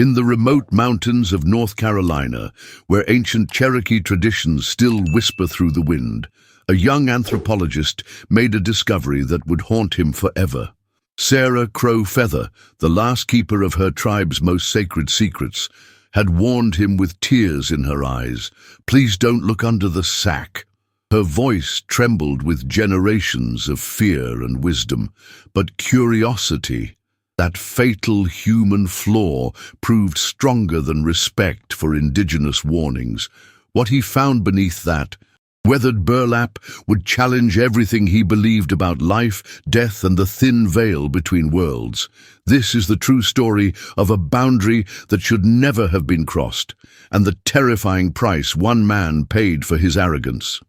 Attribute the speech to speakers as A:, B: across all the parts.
A: In the remote mountains of North Carolina, where ancient Cherokee traditions still whisper through the wind, a young anthropologist made a discovery that would haunt him forever. Sarah Crow Feather, the last keeper of her tribe's most sacred secrets, had warned him with tears in her eyes, "Please don't look under the sack." Her voice trembled with generations of fear and wisdom, but curiosity, that fatal human flaw, proved stronger than respect for indigenous warnings. What he found beneath that weathered burlap would challenge everything he believed about life, death, and the thin veil between worlds. This is the true story of a boundary that should never have been crossed, and the terrifying price one man paid for his arrogance.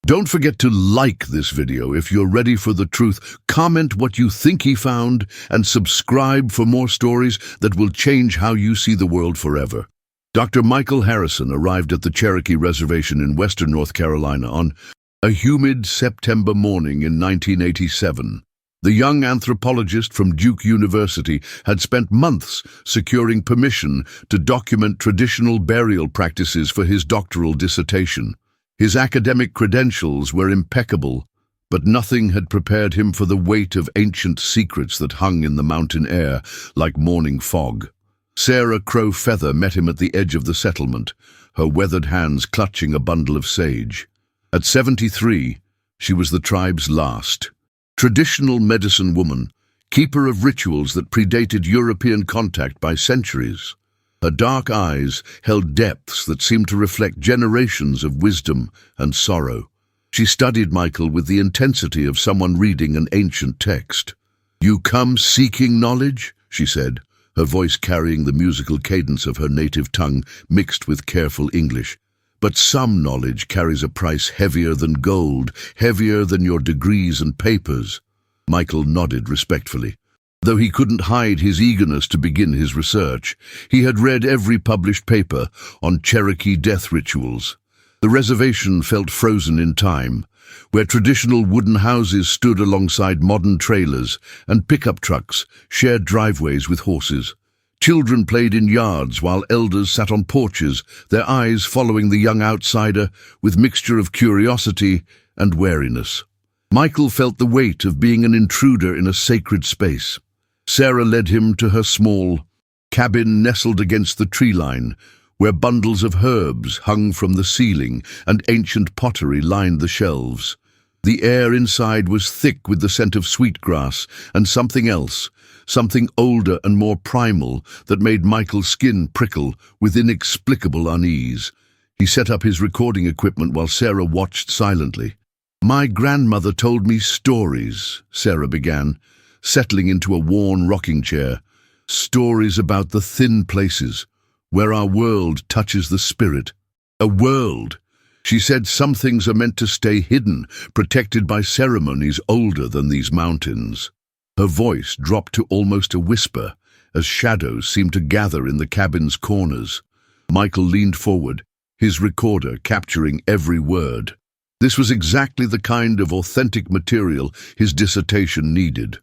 A: Don't forget to like this video if you're ready for the truth, comment what you think he found, and subscribe for more stories that will change how you see the world forever. Dr. Michael Harrison arrived at the Cherokee Reservation in western North Carolina on a humid September morning in 1987. The young anthropologist from Duke University had spent months securing permission to document traditional burial practices for his doctoral dissertation. His academic credentials were impeccable, but nothing had prepared him for the weight of ancient secrets that hung in the mountain air like morning fog. Sarah Crow Feather met him at the edge of the settlement, her weathered hands clutching a bundle of sage. At 73, she was the tribe's last. Traditional medicine woman, keeper of rituals that predated European contact by centuries. Her dark eyes held depths that seemed to reflect generations of wisdom and sorrow. She studied Michael with the intensity of someone reading an ancient text. "You come seeking knowledge?" she said, her voice carrying the musical cadence of her native tongue mixed with careful English. "But some knowledge carries a price heavier than gold, heavier than your degrees and papers." Michael nodded respectfully. Though he couldn't hide his eagerness to begin his research, he had read every published paper on Cherokee death rituals. The reservation felt frozen in time, where traditional wooden houses stood alongside modern trailers and pickup trucks shared driveways with horses. Children played in yards while elders sat on porches, their eyes following the young outsider with mixture of curiosity and wariness. Michael felt the weight of being an intruder in a sacred space. Sarah led him to her small cabin nestled against the tree line, where bundles of herbs hung from the ceiling and ancient pottery lined the shelves. The air inside was thick with the scent of sweetgrass and something else, something older and more primal that made Michael's skin prickle with inexplicable unease. He set up his recording equipment while Sarah watched silently. "My grandmother told me stories," Sarah began, settling into a worn rocking chair. "Stories about the thin places, where our world touches the spirit." A world! She said some things are meant to stay hidden, protected by ceremonies older than these mountains. Her voice dropped to almost a whisper, as shadows seemed to gather in the cabin's corners. Michael leaned forward, his recorder capturing every word. This was exactly the kind of authentic material his dissertation needed.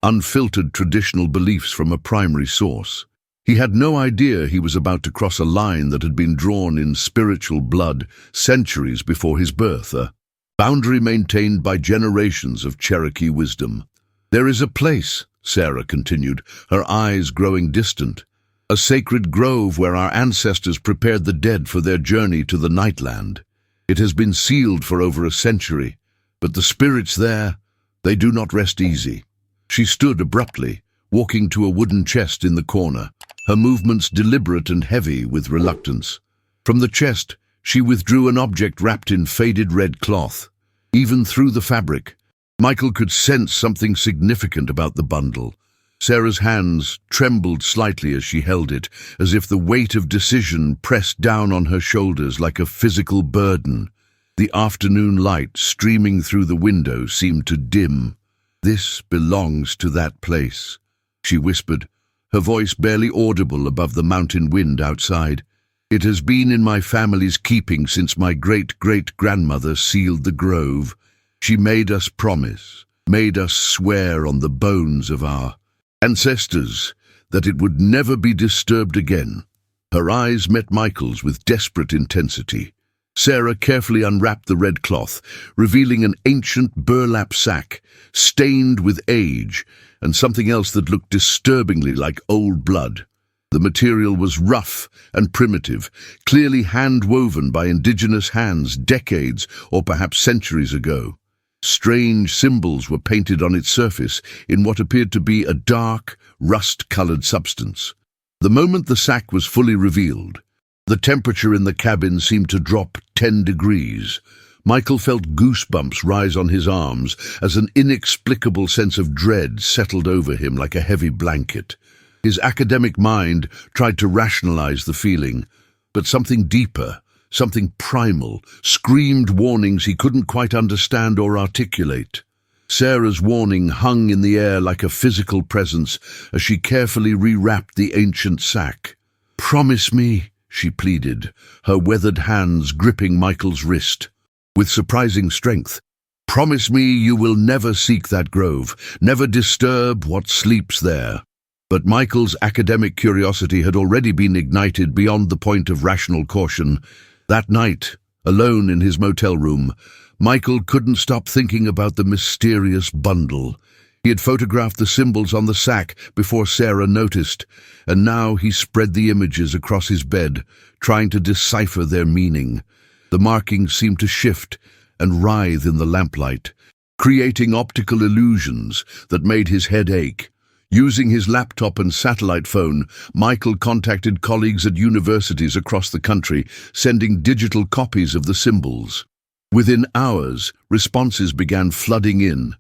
A: Unfiltered traditional beliefs from a primary source. He had no idea he was about to cross a line that had been drawn in spiritual blood centuries before his birth, a boundary maintained by generations of Cherokee wisdom. "There is a place," Sarah continued, her eyes growing distant, "a sacred grove where our ancestors prepared the dead for their journey to the Nightland. It has been sealed for over a century, but the spirits there, they do not rest easy." She stood abruptly, walking to a wooden chest in the corner, her movements deliberate and heavy with reluctance. From the chest, she withdrew an object wrapped in faded red cloth. Even through the fabric, Michael could sense something significant about the bundle. Sarah's hands trembled slightly as she held it, as if the weight of decision pressed down on her shoulders like a physical burden. The afternoon light streaming through the window seemed to dim. "This belongs to that place," she whispered, her voice barely audible above the mountain wind outside. "It has been in my family's keeping since my great-great-grandmother sealed the grove. She made us promise, made us swear on the bones of our ancestors. that it would never be disturbed again. Her eyes met Michael's with desperate intensity. Sarah carefully unwrapped the red cloth, revealing an ancient burlap sack, stained with age, and something else that looked disturbingly like old blood. The material was rough and primitive, clearly hand-woven by indigenous hands decades or perhaps centuries ago. Strange symbols were painted on its surface in what appeared to be a dark, rust-colored substance. The moment the sack was fully revealed, the temperature in the cabin seemed to drop 10 degrees. Michael felt goosebumps rise on his arms as an inexplicable sense of dread settled over him like a heavy blanket. His academic mind tried to rationalize the feeling, but something deeper, something primal, screamed warnings he couldn't quite understand or articulate. Sarah's warning hung in the air like a physical presence as she carefully rewrapped the ancient sack. "Promise me," she pleaded, her weathered hands gripping Michael's wrist. With surprising strength, "Promise me you will never seek that grove, never disturb what sleeps there." But Michael's academic curiosity had already been ignited beyond the point of rational caution. That night, alone in his motel room, Michael couldn't stop thinking about the mysterious bundle. He had photographed the symbols on the sack before Sarah noticed, and now he spread the images across his bed, trying to decipher their meaning. The markings seemed to shift and writhe in the lamplight, creating optical illusions that made his head ache. Using his laptop and satellite phone, Michael contacted colleagues at universities across the country, sending digital copies of the symbols. Within hours, responses began flooding in,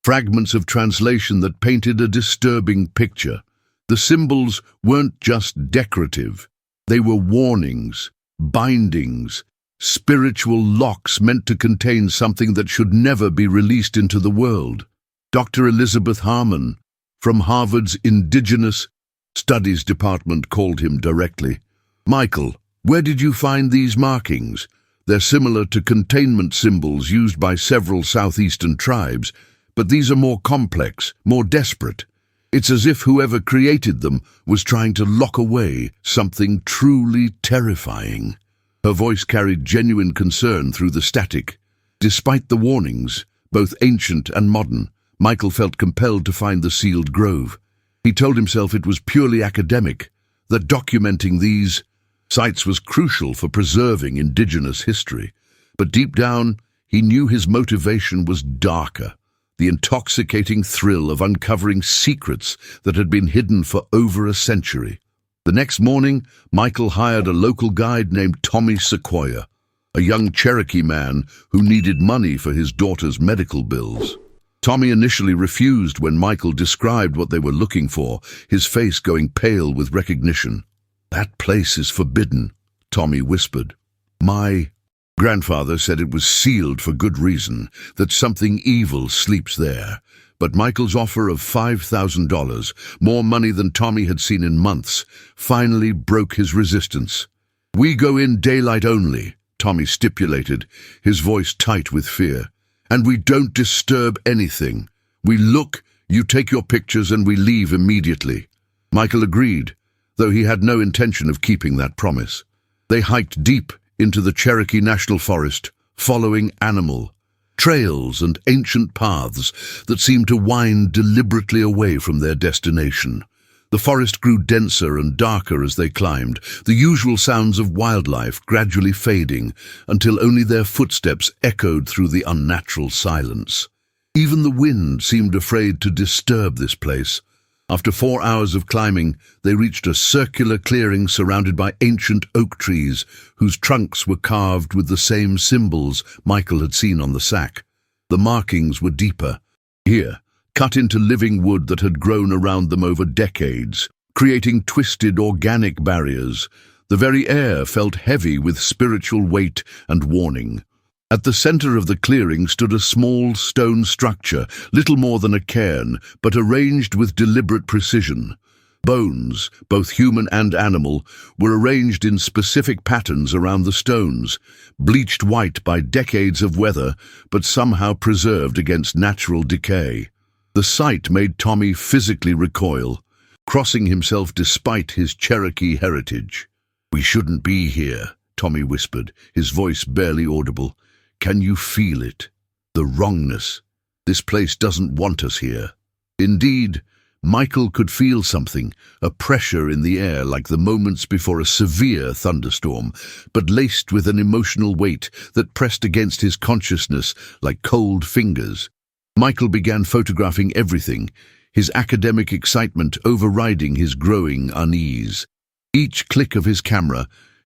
A: fragments of translation that painted a disturbing picture. The symbols weren't just decorative. They were warnings, bindings, spiritual locks meant to contain something that should never be released into the world. Dr. Elizabeth Harmon, from Harvard's Indigenous Studies Department, called him directly. "Michael, where did you find these markings? They're similar to containment symbols used by several southeastern tribes, but these are more complex, more desperate. It's as if whoever created them was trying to lock away something truly terrifying." Her voice carried genuine concern through the static. Despite the warnings, both ancient and modern, Michael felt compelled to find the sealed grove. He told himself it was purely academic, that documenting these sites was crucial for preserving indigenous history. But deep down, he knew his motivation was darker, the intoxicating thrill of uncovering secrets that had been hidden for over a century. The next morning, Michael hired a local guide named Tommy Sequoia, a young Cherokee man who needed money for his daughter's medical bills. Tommy initially refused when Michael described what they were looking for, his face going pale with recognition. "That place is forbidden," Tommy whispered. "My grandfather said it was sealed for good reason, that something evil sleeps there." But Michael's offer of $5,000, more money than Tommy had seen in months, finally broke his resistance. "We go in daylight only," Tommy stipulated, his voice tight with fear. "And we don't disturb anything. We look, you take your pictures, and we leave immediately." Michael agreed, though he had no intention of keeping that promise. They hiked deep into the Cherokee National Forest, following animal trails and ancient paths that seemed to wind deliberately away from their destination. The forest grew denser and darker as they climbed, the usual sounds of wildlife gradually fading until only their footsteps echoed through the unnatural silence. Even the wind seemed afraid to disturb this place. After 4 hours of climbing, they reached a circular clearing surrounded by ancient oak trees whose trunks were carved with the same symbols Michael had seen on the sack. The markings were deeper, here, cut into living wood that had grown around them over decades, creating twisted organic barriers. The very air felt heavy with spiritual weight and warning. At the center of the clearing stood a small stone structure, little more than a cairn, but arranged with deliberate precision. Bones, both human and animal, were arranged in specific patterns around the stones, bleached white by decades of weather, but somehow preserved against natural decay. The sight made Tommy physically recoil. crossing himself despite his Cherokee heritage. "We shouldn't be here," Tommy whispered, his voice barely audible. "Can you feel it? The wrongness. This place doesn't want us here." Indeed, Michael could feel something, a pressure in the air like the moments before a severe thunderstorm, but laced with an emotional weight that pressed against his consciousness like cold fingers. Michael began photographing everything, his academic excitement overriding his growing unease. Each click of his camera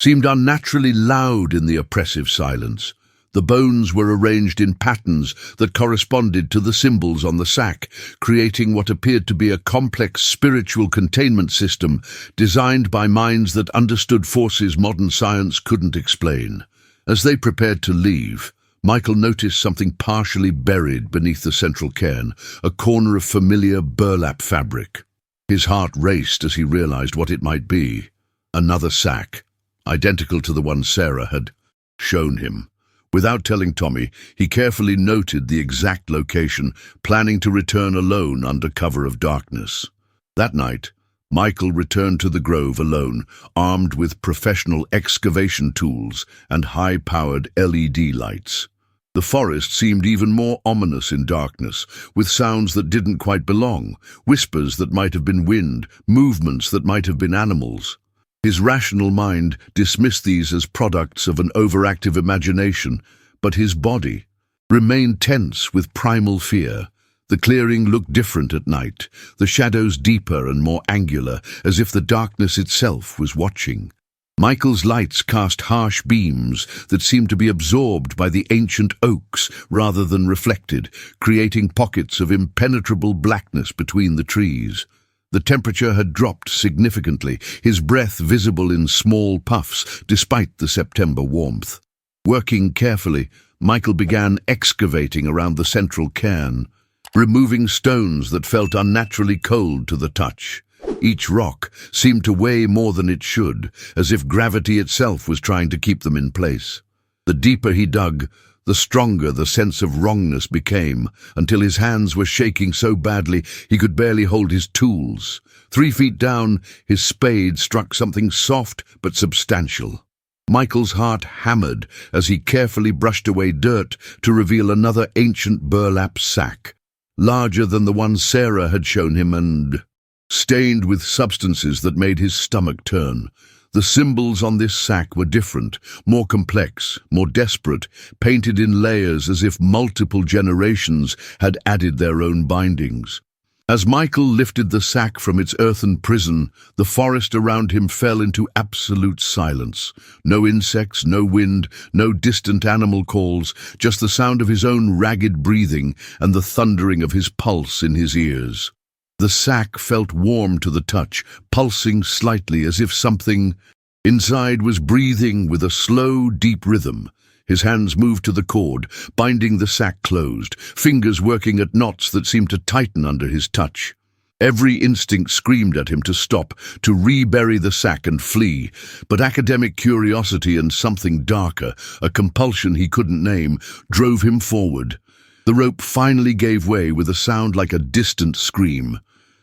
A: seemed unnaturally loud in the oppressive silence. The bones were arranged in patterns that corresponded to the symbols on the sack, creating what appeared to be a complex spiritual containment system designed by minds that understood forces modern science couldn't explain. As they prepared to leave, Michael noticed something partially buried beneath the central cairn, a corner of familiar burlap fabric. His heart raced as he realized what it might be. Another sack, identical to the one Sarah had shown him. Without telling Tommy, he carefully noted the exact location, planning to return alone under cover of darkness. That night, Michael returned to the grove alone, armed with professional excavation tools and high-powered LED lights. The forest seemed even more ominous in darkness, with sounds that didn't quite belong, whispers that might have been wind, movements that might have been animals. His rational mind dismissed these as products of an overactive imagination, but his body remained tense with primal fear. The clearing looked different at night, the shadows deeper and more angular, as if the darkness itself was watching. Michael's lights cast harsh beams that seemed to be absorbed by the ancient oaks rather than reflected, creating pockets of impenetrable blackness between the trees. The temperature had dropped significantly, his breath visible in small puffs despite the September warmth. Working carefully, Michael began excavating around the central cairn, removing stones that felt unnaturally cold to the touch. Each rock seemed to weigh more than it should, as if gravity itself was trying to keep them in place. The deeper he dug, the stronger the sense of wrongness became, until his hands were shaking so badly he could barely hold his tools. 3 feet down, his spade struck something soft but substantial. Michael's heart hammered as he carefully brushed away dirt to reveal another ancient burlap sack, larger than the one Sarah had shown him and stained with substances that made his stomach turn. The symbols on this sack were different, more complex, more desperate, painted in layers as if multiple generations had added their own bindings. As Michael lifted the sack from its earthen prison, the forest around him fell into absolute silence. No insects, no wind, no distant animal calls, just the sound of his own ragged breathing and the thundering of his pulse in his ears. The sack felt warm to the touch, pulsing slightly as if something inside was breathing with a slow, deep rhythm. His hands moved to the cord, binding the sack closed, fingers working at knots that seemed to tighten under his touch. Every instinct screamed at him to stop, to rebury the sack and flee, but academic curiosity and something darker, a compulsion he couldn't name, drove him forward. The rope finally gave way with a sound like a distant scream.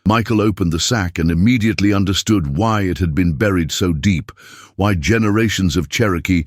A: Michael opened the sack and immediately understood why it had been buried so deep, why generations of Cherokee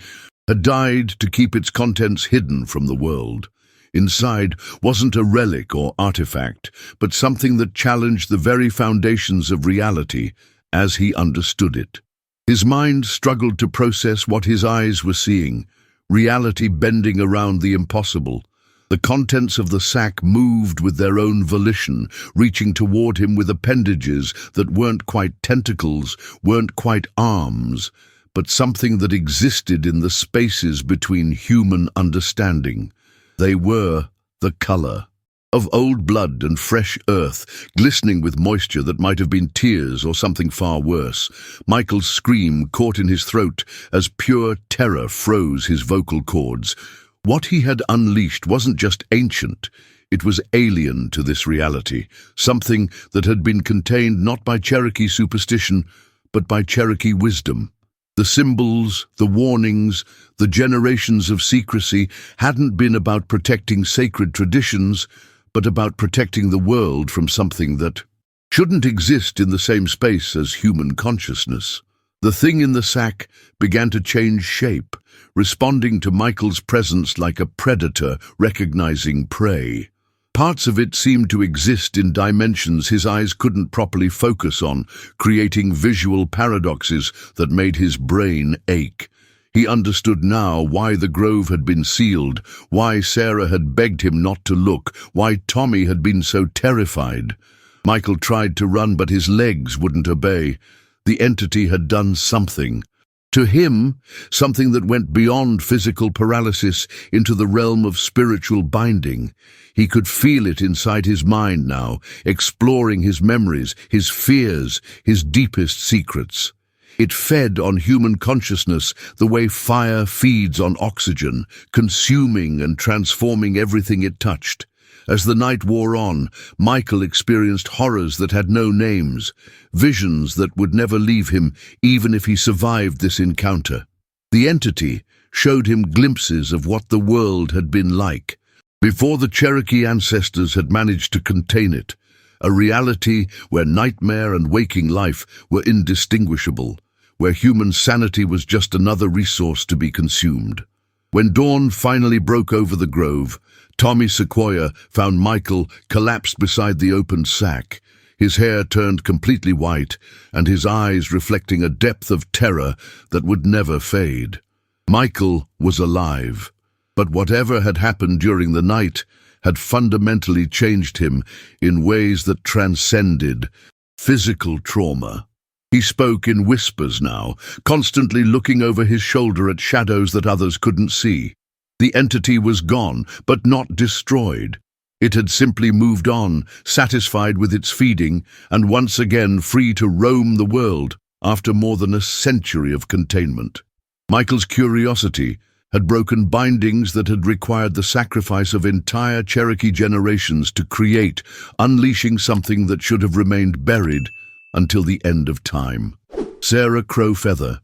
A: had died to keep its contents hidden from the world. Inside wasn't a relic or artifact, but something that challenged the very foundations of reality as he understood it. His mind struggled to process what his eyes were seeing, reality bending around the impossible. The contents of the sack moved with their own volition, reaching toward him with appendages that weren't quite tentacles, weren't quite arms, but something that existed in the spaces between human understanding. They were the color of old blood and fresh earth, glistening with moisture that might have been tears or something far worse. Michael's scream caught in his throat as pure terror froze his vocal cords. What he had unleashed wasn't just ancient, it was alien to this reality, something that had been contained not by Cherokee superstition, but by Cherokee wisdom. The symbols, the warnings, the generations of secrecy hadn't been about protecting sacred traditions, but about protecting the world from something that shouldn't exist in the same space as human consciousness. The thing in the sack began to change shape, responding to Michael's presence like a predator recognizing prey. Parts of it seemed to exist in dimensions his eyes couldn't properly focus on, creating visual paradoxes that made his brain ache. He understood now why the grove had been sealed, why Sarah had begged him not to look, why Tommy had been so terrified. Michael tried to run, but his legs wouldn't obey. The entity had done something. To him, something that went beyond physical paralysis into the realm of spiritual binding. He could feel it inside his mind now, exploring his memories, his fears, his deepest secrets. It fed on human consciousness the way fire feeds on oxygen, consuming and transforming everything it touched. As the night wore on, Michael experienced horrors that had no names, visions that would never leave him even if he survived this encounter. The entity showed him glimpses of what the world had been like, before the Cherokee ancestors had managed to contain it, a reality where nightmare and waking life were indistinguishable, where human sanity was just another resource to be consumed. When dawn finally broke over the grove, Tommy Sequoia found Michael collapsed beside the opened sack, his hair turned completely white and his eyes reflecting a depth of terror that would never fade. Michael was alive, but whatever had happened during the night had fundamentally changed him in ways that transcended physical trauma. He spoke in whispers now, constantly looking over his shoulder at shadows that others couldn't see. The entity was gone, but not destroyed. It had simply moved on, satisfied with its feeding, and once again free to roam the world after more than a century of containment. Michael's curiosity had broken bindings that had required the sacrifice of entire Cherokee generations to create, unleashing something that should have remained buried until the end of time. Sarah Crowfeather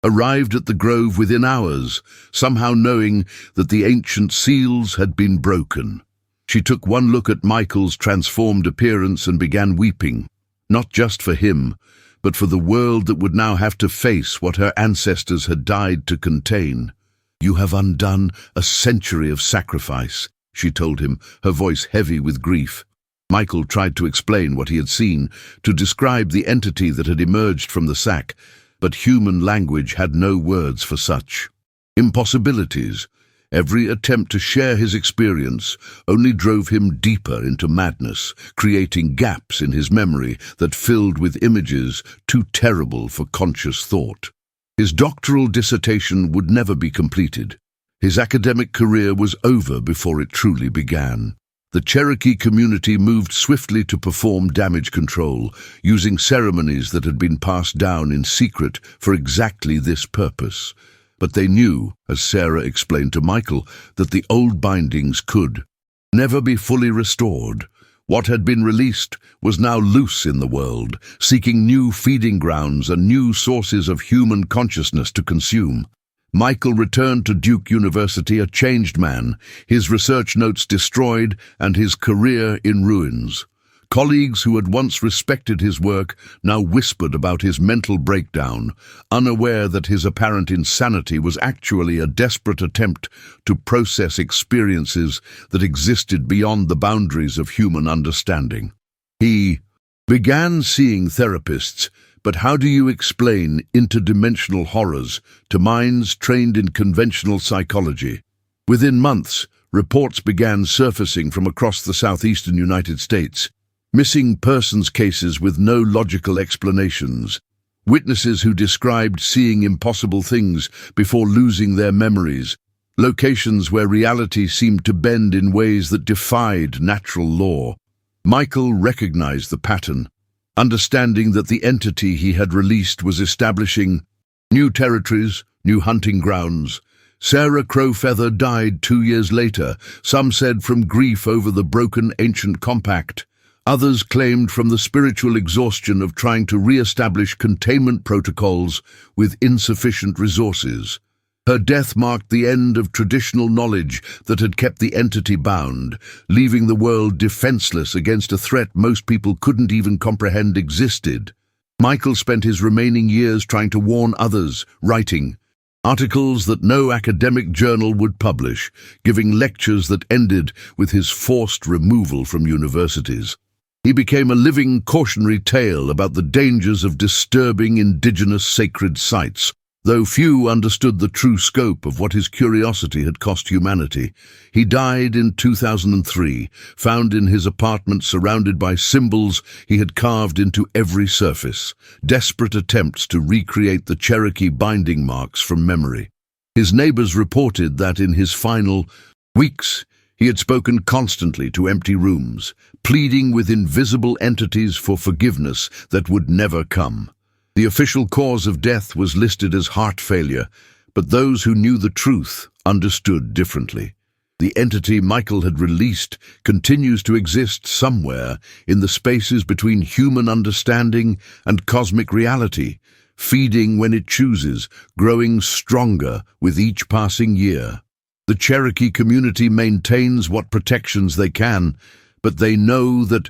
A: arrived at the grove within hours, somehow knowing that the ancient seals had been broken. She took one look at Michael's transformed appearance and began weeping, not just for him, but for the world that would now have to face what her ancestors had died to contain. "You have undone a century of sacrifice," she told him, her voice heavy with grief. Michael tried to explain what he had seen, to describe the entity that had emerged from the sack, but human language had no words for such impossibilities. Every attempt to share his experience only drove him deeper into madness, creating gaps in his memory that filled with images too terrible for conscious thought. His doctoral dissertation would never be completed. His academic career was over before it truly began. The Cherokee community moved swiftly to perform damage control, using ceremonies that had been passed down in secret for exactly this purpose. But they knew, as Sarah explained to Michael, that the old bindings could never be fully restored. What had been released was now loose in the world, seeking new feeding grounds and new sources of human consciousness to consume. Michael returned to Duke University a changed man, his research notes destroyed and his career in ruins. Colleagues who had once respected his work now whispered about his mental breakdown, unaware that his apparent insanity was actually a desperate attempt to process experiences that existed beyond the boundaries of human understanding. He began seeing therapists, but how do you explain interdimensional horrors to minds trained in conventional psychology? Within months, reports began surfacing from across the southeastern United States. Missing persons cases with no logical explanations. Witnesses who described seeing impossible things before losing their memories. Locations where reality seemed to bend in ways that defied natural law. Michael recognized the pattern, understanding that the entity he had released was establishing new territories, new hunting grounds. Sarah Crowfeather died 2 years later, some said from grief over the broken ancient compact. Others claimed from the spiritual exhaustion of trying to re-establish containment protocols with insufficient resources. Her death marked the end of traditional knowledge that had kept the entity bound, leaving the world defenseless against a threat most people couldn't even comprehend existed. Michael spent his remaining years trying to warn others, writing articles that no academic journal would publish, giving lectures that ended with his forced removal from universities. He became a living cautionary tale about the dangers of disturbing indigenous sacred sites. Though few understood the true scope of what his curiosity had cost humanity, he died in 2003, found in his apartment surrounded by symbols he had carved into every surface, desperate attempts to recreate the Cherokee binding marks from memory. His neighbors reported that in his final weeks, he had spoken constantly to empty rooms, pleading with invisible entities for forgiveness that would never come. The official cause of death was listed as heart failure, but those who knew the truth understood differently. The entity Michael had released continues to exist somewhere in the spaces between human understanding and cosmic reality, feeding when it chooses, growing stronger with each passing year. The Cherokee community maintains what protections they can, but they know that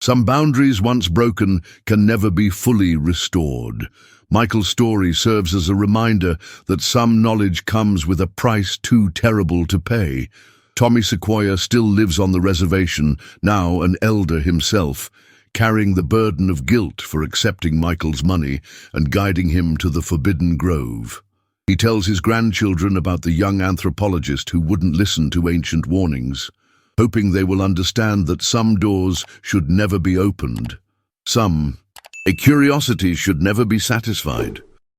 A: some boundaries once broken can never be fully restored. Michael's story serves as a reminder that some knowledge comes with a price too terrible to pay. Tommy Sequoia still lives on the reservation, now an elder himself, carrying the burden of guilt for accepting Michael's money and guiding him to the Forbidden Grove. He tells his grandchildren about the young anthropologist who wouldn't listen to ancient warnings, hoping they will understand that some doors should never be opened. A curiosity should never be satisfied.